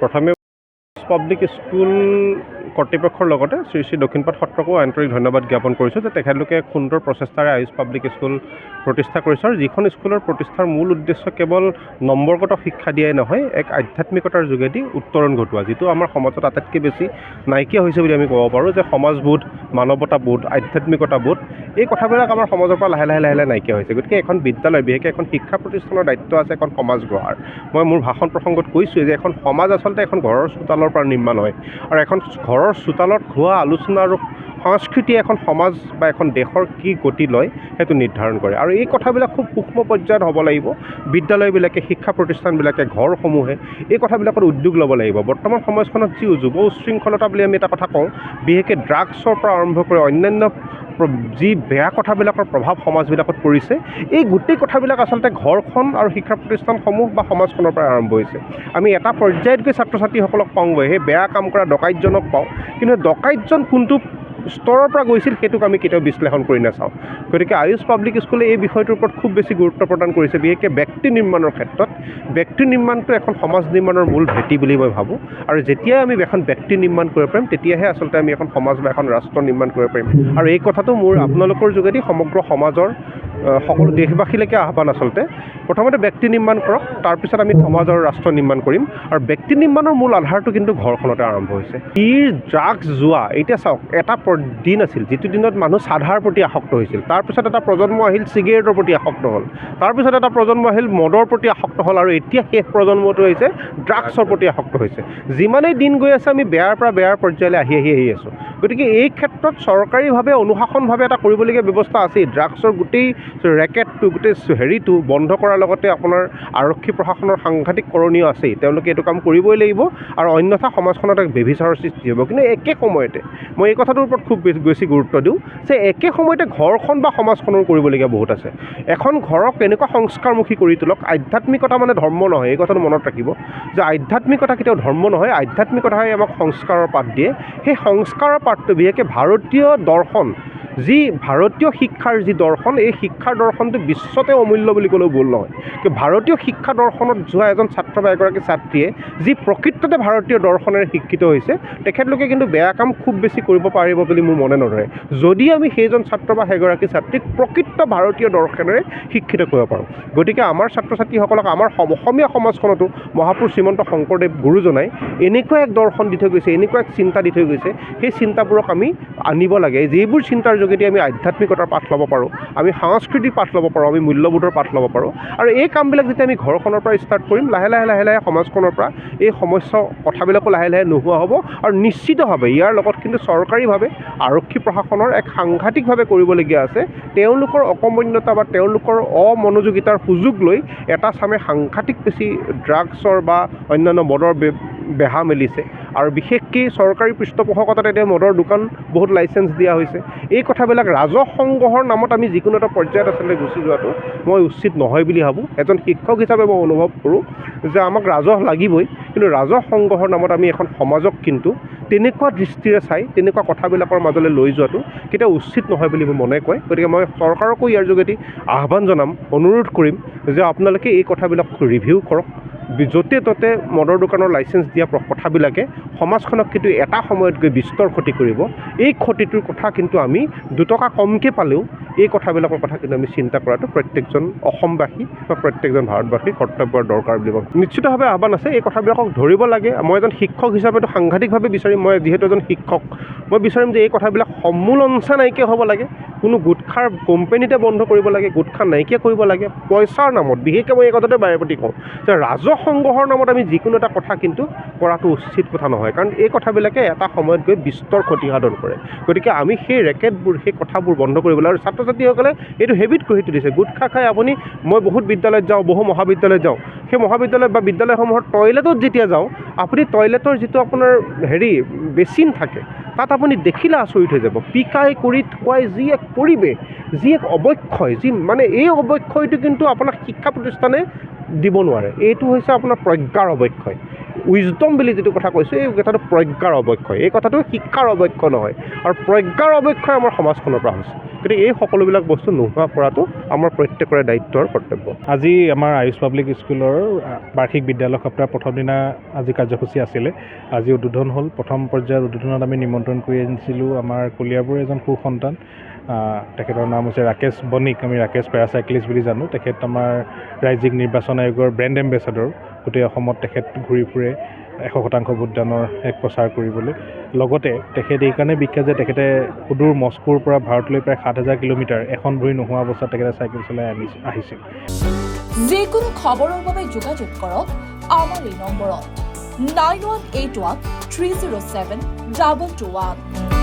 প্ৰথমে public school কৰ্তৃপক্ষৰ লগতে শ্ৰী শ্ৰী দক্ষিণপাট সত্ৰকো আন্তৰিক ধন্যবাদ জ্ঞাপন কৰিছোঁ যে তেখেতলোকে সুন্দৰ প্ৰচেষ্টাৰে আয়ুষ পাব্লিক স্কুল প্ৰতিষ্ঠা কৰিছে আৰু যিখন স্কুলৰ প্ৰতিষ্ঠাৰ মূল উদ্দেশ্য কেৱল নম্বৰগত শিক্ষা দিয়াই নহয়, এক আধ্যাত্মিকতাৰ যোগেদি উত্তৰণ ঘটোৱা, যিটো আমাৰ সমাজত আটাইতকৈ বেছি নাইকিয়া হৈছে বুলি আমি ক'ব পাৰোঁ। যে সমাজবোধ, মানৱতাবোধ, আধ্যাত্মিকতাবোধ এই কথাবিলাক আমাৰ সমাজৰ পৰা লাহে লাহে নাইকিয়া হৈছে। গতিকে এখন বিদ্যালয়, বিশেষকৈ এখন শিক্ষা প্ৰতিষ্ঠানৰ দায়িত্ব আছে এখন সমাজ গঢ়াৰ। মই মোৰ ভাষণ প্ৰসংগত কৈছোঁৱে যে এখন সমাজ আচলতে এখন ঘৰৰ চোতালৰ পৰা নিৰ্মাণ হয় আৰু এখন ঘৰৰ চোতালত হোৱা আলোচনা আৰু সংস্কৃতিয়ে এখন সমাজ বা এখন দেশৰ কি গতি লয় সেইটো নিৰ্ধাৰণ কৰে। আৰু এই কথাবিলাক খুব সূক্ষ্ম পৰ্যায়ত হ'ব লাগিব। বিদ্যালয়বিলাকে, শিক্ষা প্ৰতিষ্ঠানবিলাকে, ঘৰসমূহে এই কথাবিলাকত উদ্যোগ ল'ব লাগিব। বৰ্তমান সমাজখনত যি যুৱ উশৃংখলতা বুলি আমি এটা কথা কওঁ, বিশেষকৈ ড্ৰাগছৰ পৰা আৰম্ভ কৰি অন্যান্য যি বেয়া কথাবিলাকৰ প্ৰভাৱ সমাজবিলাকত পৰিছে, এই গোটেই কথাবিলাক আচলতে ঘৰখন আৰু শিক্ষা প্ৰতিষ্ঠানসমূহ বা সমাজখনৰ পৰা আৰম্ভ হৈছে। আমি এটা পৰ্যায়ত গৈ ছাত্ৰ ছাত্ৰীসকলক পাওঁগৈ, সেই বেয়া কাম কৰা ডকাইতজনক পাওঁ, কিন্তু ডকাইতজন কোনটো স্তৰৰ পৰা গৈছিল সেইটোক আমি কেতিয়াও বিশ্লেষণ কৰি নাচাওঁ। গতিকে আয়ুষ পাব্লিক স্কুলে এই বিষয়টোৰ ওপৰত খুব বেছি গুৰুত্ব প্ৰদান কৰিছে, বিশেষকৈ ব্যক্তি নিৰ্মাণৰ ক্ষেত্ৰত। ব্যক্তি নিৰ্মাণটো এখন সমাজ নিৰ্মাণৰ মূল ভেটি বুলি মই ভাবোঁ। আৰু যেতিয়াই আমি এখন ব্যক্তি নিৰ্মাণ কৰিব পাৰিম, তেতিয়াহে আচলতে আমি এখন সমাজ বা এখন ৰাষ্ট্ৰ নিৰ্মাণ কৰিব পাৰিম। আৰু এই কথাটো মোৰ আপোনালোকৰ যোগেদি সমগ্ৰ সমাজৰ সকলো দেশবাসীলৈকে আহ্বান। আচলতে প্ৰথমতে ব্যক্তি নিৰ্মাণ কৰক, তাৰপিছত আমি সমাজ আৰু ৰাষ্ট্ৰ নিৰ্মাণ কৰিম। আৰু ব্যক্তি নিৰ্মাণৰ মূল আধাৰটো কিন্তু ঘৰখনতে আৰম্ভ হৈছে। ড্ৰাগছ যোৱা, এতিয়া চাওক, এটা দিন আছিল যিটো দিনত মানুহ চাধাৰ প্ৰতি আসক্ত হৈছিল, তাৰপিছত এটা প্ৰজন্ম আহিল চিগাৰেটৰ প্ৰতি আসক্ত হ'ল, তাৰপিছত এটা প্ৰজন্ম আহিল মদৰ প্ৰতি আসক্ত হ'ল, আৰু এতিয়া শেষ প্ৰজন্মটো হৈছে ড্ৰাগছৰ প্ৰতি আসক্ত হৈছে। যিমানেই দিন গৈ আছে আমি বেয়াৰ পৰা বেয়াৰ পৰ্যায়লৈ আহি আছোঁ। গতিকে এই ক্ষেত্ৰত চৰকাৰীভাৱে অনুশাসনভাৱে এটা কৰিবলগীয়া ব্যৱস্থা আছেই। ড্ৰাগছৰ গোটেই ৰেকেটটো, গোটেই হেৰিটো বন্ধ কৰাৰ লগতে আপোনাৰ আৰক্ষী প্ৰশাসনৰ সাংঘাতিক কৰণীয় আছেই। তেওঁলোকে এইটো কাম কৰিবই লাগিব, আৰু অন্যথা সমাজখনত এক বেভিচাৰৰ সৃষ্টি হ'ব। কিন্তু একে সময়তে মই এই কথাটোৰ ওপৰত খুব বেছি গুৰুত্ব দিওঁ যে একে সময়তে ঘৰখন বা সমাজখনৰ কৰিবলগীয়া বহুত আছে। এখন ঘৰক এনেকুৱা সংস্কাৰমুখী কৰি তোলক। আধ্যাত্মিকতা মানে ধৰ্ম নহয়, এই কথাটো মনত ৰাখিব যে আধ্যাত্মিকতা কেতিয়াও ধৰ্ম নহয়। আধ্যাত্মিকতাই আমাক সংস্কাৰৰ পাঠ দিয়ে। সেই সংস্কাৰৰ পাঠটো বিশেষকৈ ভাৰতীয় দৰ্শন, যি ভাৰতীয় শিক্ষাৰ যি দৰ্শন, এই শিক্ষাৰ দৰ্শনটো বিশ্বতে অমূল্য বুলি ক'লেও ভুল নহয়। কিন্তু ভাৰতীয় শিক্ষা দৰ্শনত যোৱা এজন ছাত্ৰ বা এগৰাকী ছাত্ৰীয়ে যি প্ৰকৃততে ভাৰতীয় দৰ্শনেৰে শিক্ষিত হৈছে, তেখেতলোকে কিন্তু বেয়া কাম খুব বেছি কৰিব পাৰিব বুলি মোৰ মনে নধৰে, যদি আমি সেইজন ছাত্ৰ বা সেইগৰাকী ছাত্ৰীক প্ৰকৃত ভাৰতীয় দৰ্শনেৰে শিক্ষিত কৰিব পাৰোঁ। গতিকে আমাৰ ছাত্ৰ ছাত্ৰীসকলক আমাৰ অসমীয়া সমাজখনতো মহাপুৰুষ শ্ৰীমন্ত শংকৰদেৱ গুৰুজনাই এনেকুৱা এক দৰ্শন দি থৈ গৈছে, এনেকুৱা এক চিন্তা দি থৈ গৈছে, সেই চিন্তাবোৰক আমি আনিব লাগে। যিবোৰ চিন্তাৰ যোগেদি আমি আধ্যাত্মিকতাৰ পাঠ ল'ব পাৰোঁ, আমি সাংস্কৃতিক পাঠ ল'ব পাৰোঁ, আমি মূল্যবোধৰ পাঠ ল'ব পাৰোঁ। আৰু এই কামবিলাক যেতিয়া আমি ঘৰখনৰ পৰা ষ্টাৰ্ট কৰিম, লাহে লাহে সমাজখনৰ পৰা এই সমস্যা কথাবিলাকো লাহে লাহে নোহোৱা হ'ব। আৰু নিশ্চিতভাৱে ইয়াৰ লগত কিন্তু চৰকাৰীভাৱে আৰক্ষী প্ৰশাসনৰ এক সাংঘাতিকভাৱে কৰিবলগীয়া আছে। তেওঁলোকৰ অকৰ্মণ্যতা বা তেওঁলোকৰ অমনোযোগিতাৰ সুযোগ লৈ এটা চামে সাংঘাতিক বেছি ড্ৰাগছৰ বা অন্যান্য মদৰ বেহা মেলিছে। আৰু বিশেষকৈ চৰকাৰী পৃষ্ঠপোষকতাত এতিয়া মদৰ দোকান বহুত লাইচেঞ্চ দিয়া হৈছে। এই কথাবিলাক ৰাজহ সংগ্ৰহৰ নামত আমি যিকোনো এটা পৰ্যায়ত আচলতে গুচি যোৱাটো মই উচিত নহয় বুলি ভাবোঁ। এজন শিক্ষক হিচাপে মই অনুভৱ কৰোঁ যে আমাক ৰাজহ লাগিবই, কিন্তু ৰাজহ সংগ্ৰহৰ নামত আমি এখন সমাজক কিন্তু তেনেকুৱা দৃষ্টিৰে চাই তেনেকুৱা কথাবিলাকৰ মাজলৈ লৈ যোৱাটো কেতিয়াও উচিত নহয় বুলি মোৰ মনে কয়। গতিকে মই চৰকাৰকো ইয়াৰ যোগেদি আহ্বান জনাম, অনুৰোধ কৰিম যে আপোনালোকে এই কথাবিলাক ৰিভিউ কৰক। য'তে ত'তে মদৰ দোকানৰ লাইচেঞ্চ দিয়া কথাবিলাকে সমাজখনক কিন্তু এটা সময়ত গৈ বিস্তৰ ক্ষতি কৰিব। এই ক্ষতিটোৰ কথা কিন্তু আমি দুটকা কমকৈ পালেও এই কথাবিলাকৰ কথা কিন্তু আমি চিন্তা কৰাটো প্ৰত্যেকজন অসমবাসী বা প্ৰত্যেকজন ভাৰতবাসীৰ কৰ্তব্যৰ দৰকাৰ বুলি কওঁ। নিশ্চিতভাৱে আহ্বান আছে, এই কথাবিলাকক ধৰিব লাগে। মই এজন শিক্ষক হিচাপেতো সাংঘাতিকভাৱে বিচাৰিম, মই যিহেতু এজন শিক্ষক, মই বিচাৰিম যে এই কথাবিলাক সমূলঞ্চে নাইকিয়া হ'ব লাগে। কোনো গোটখাৰ কোম্পানীতে বন্ধ কৰিব লাগে, গোটখা নাইকিয়া কৰিব লাগে পইচাৰ নামত। বিশেষকৈ মই এই কথাতে বাৰে প্ৰতি কওঁ যে ৰাজহ সংগ্ৰহৰ নামত আমি যিকোনো এটা কথা কিন্তু কৰাটো উচিত কথা নহয়, কাৰণ এই কথাবিলাকে এটা সময়ত গৈ বিস্তৰ ক্ষতিসাধন কৰে। গতিকে আমি সেই ৰেকেটবোৰ, সেই কথাবোৰ বন্ধ কৰিব লাগে। আৰু ছাত্ৰ ছাত্ৰীসকলে এইটো হেবিট কৰি তুলিছে। গোটখা খাই আপুনি, মই বহুত বিদ্যালয়ত যাওঁ, বহু মহাবিদ্যালয়ত যাওঁ, সেই মহাবিদ্যালয় বা বিদ্যালয়সমূহৰ টয়লেটত যেতিয়া যাওঁ, আপুনি টয়লেটৰ যিটো আপোনাৰ বেচিন থাকে, তাত আপুনি দেখিলে আচৰিত হৈ যাব। পিকাই কৰি থোৱাই যি এক পৰিৱেশ, যি এক অৱক্ষয়, যি মানে এই অৱক্ষয়টো কিন্তু আপোনাৰ শিক্ষা প্ৰতিষ্ঠানে দিব নোৱাৰে। এইটো হৈছে আপোনাৰ প্ৰজ্ঞাৰ অৱক্ষয়। উইজডম বুলি যিটো কথা কৈছোঁ, এই কথাটো প্ৰজ্ঞাৰ অৱক্ষয়, এই কথাটো শিক্ষাৰ অৱক্ষয় নহয়, আৰু প্ৰজ্ঞাৰ অৱক্ষয় আমাৰ সমাজখনৰ পৰা হৈছে। গতিকে এই সকলোবিলাক বস্তু নোহোৱা কৰাটো আমাৰ প্ৰত্যেকৰে দায়িত্ব আৰু কৰ্তব্য। আজি আমাৰ আয়ুষ পাব্লিক স্কুলৰ বাৰ্ষিক বিদ্যালয় সপ্তাহৰ প্ৰথম দিনা আজি কাৰ্যসূচী আছিলে। আজি উদ্বোধন হ'ল। প্ৰথম পৰ্যায়ৰ উদ্বোধনত আমি নিমন্ত্ৰণ কৰি আনিছিলোঁ আমাৰ কলিয়াবৰৰ এজন সুসন্তান, তেখেতৰ নাম হৈছে ৰাকেশ বণিক। আমি ৰাকেশ পেৰাচাইক্লিষ্ট বুলি জানো। তেখেত আমাৰ ৰাজ্যিক নিৰ্বাচন আয়োগৰ ব্ৰেণ্ড এম্বেচাডৰ। গোটেই অসমত তেখেত ঘূৰি ফুৰে 100% ভোটদানৰ এক প্ৰচাৰ কৰিবলৈ। লগতে তেখেত এইকাৰণে বিখ্যাত যে তেখেতে সুদূৰ মস্কোৰ পৰা ভাৰতলৈ প্ৰায় 7,000 কিলোমিটাৰ এখন ভৰি নোহোৱা অৱস্থাত তেখেতে চাইকেল চলাই আহিছিল। যিকোনো খবৰৰ বাবে যোগাযোগ কৰক আমাৰ এই নম্বৰত 9181 307 221।